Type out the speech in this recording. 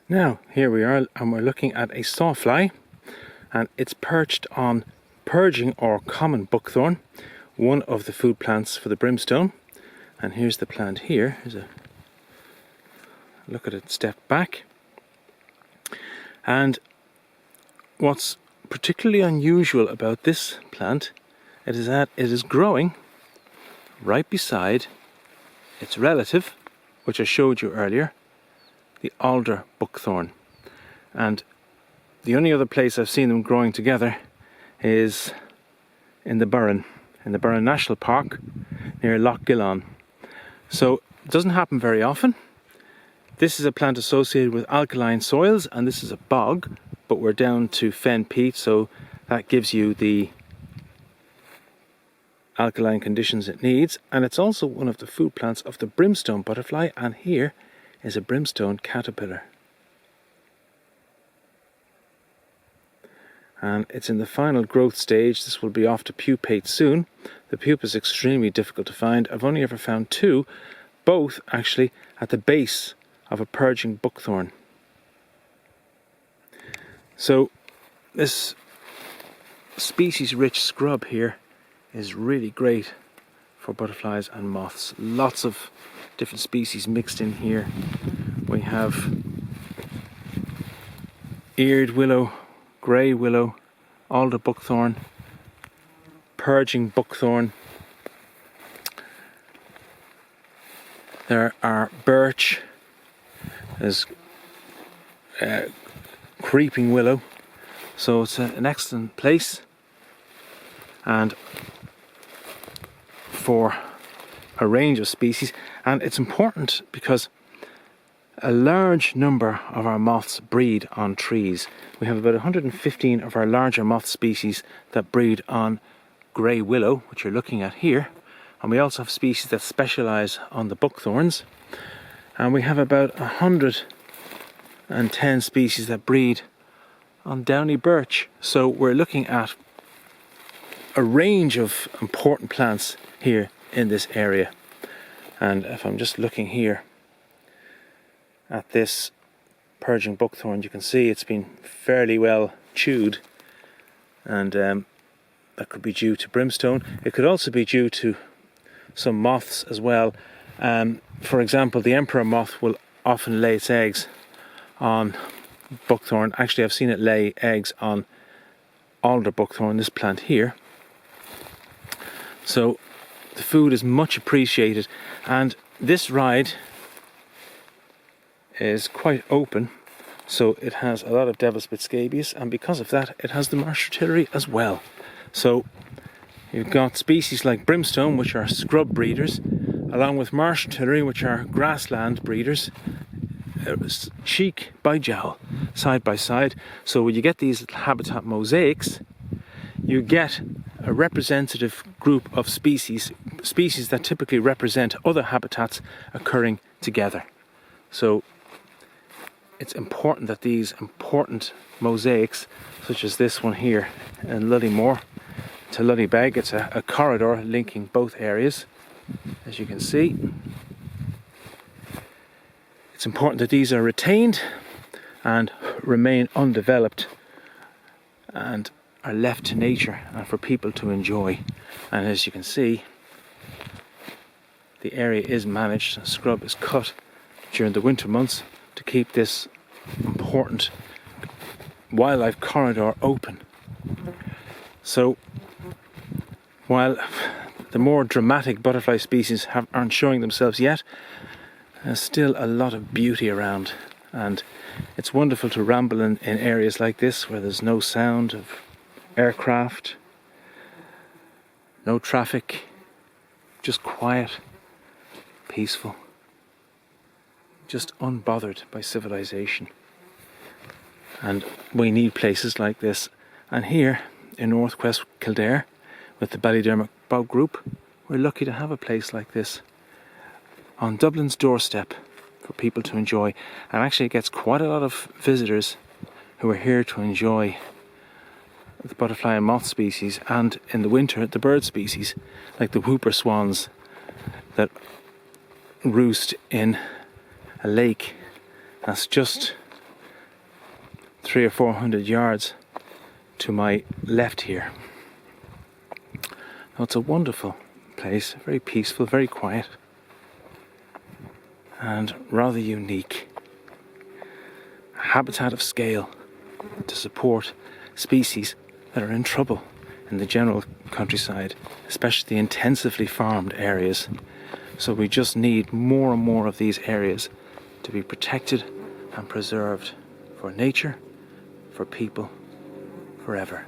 Now, here we are, and we're looking at a sawfly, and it's perched on purging or common buckthorn, one of the food plants for the brimstone. And here's the plant here. Here's a look at it step back. And what's particularly unusual about this plant is that it is growing right beside its relative, which I showed you earlier, the alder buckthorn. And the only other place I've seen them growing together is in the Burren National Park near Loch Gillan. So it doesn't happen very often. This is a plant associated with alkaline soils, and this is a bog, but we're down to fen peat, so that gives you the alkaline conditions it needs. And it's also one of the food plants of the brimstone butterfly, and here is a brimstone caterpillar. And it's in the final growth stage. This will be off to pupate soon. The pupa is extremely difficult to find. I've only ever found two, both actually at the base of a purging buckthorn. So this species rich scrub here is really great for butterflies and moths. Lots of different species mixed in here. We have eared willow, grey willow, alder buckthorn, purging buckthorn. There are birch, there's creeping willow, so it's an excellent place and for a range of species. And it's important because a large number of our moths breed on trees. We have about 115 of our larger moth species that breed on grey willow, which you're looking at here, and we also have species that specialise on the buckthorns, and we have about 110 species that breed on downy birch. So we're looking at a range of important plants here in this area. And if I'm just looking here at this purging buckthorn, you can see it's been fairly well chewed, and that could be due to brimstone. It could also be due to some moths as well. For example, the emperor moth will often lay its eggs on buckthorn. Actually, I've seen it lay eggs on alder buckthorn, this plant here. So the food is much appreciated, and this ride is quite open, so it has a lot of devil's bit scabious, and because of that it has the marsh artillery as well. So you've got species like brimstone, which are scrub breeders, along with marsh artillery, which are grassland breeders, cheek by jowl, side by side. So when you get these habitat mosaics, you get a representative group of species that typically represent other habitats occurring together. So it's important that these important mosaics, such as this one here in Lullymore to Lullybeg, it's a corridor linking both areas, as you can see. It's important that these are retained and remain undeveloped and are left to nature and for people to enjoy. And as you can see, the area is managed, scrub is cut during the winter months to keep this important wildlife corridor open. So while the more dramatic butterfly species aren't showing themselves yet, there's still a lot of beauty around, and it's wonderful to ramble in areas like this where there's no sound of aircraft, no traffic, just quiet, peaceful, just unbothered by civilization. And we need places like this. And here in northwest Kildare, with the Ballydermot Bog group, we're lucky to have a place like this on Dublin's doorstep for people to enjoy. And actually it gets quite a lot of visitors who are here to enjoy the butterfly and moth species, and in the winter the bird species like the whooper swans that roost in a lake that's just 300 or 400 yards to my left here. Now, it's a wonderful place, very peaceful, very quiet, and rather unique. A habitat of scale to support species that are in trouble in the general countryside, especially the intensively farmed areas. So we just need more and more of these areas to be protected and preserved for nature, for people, forever.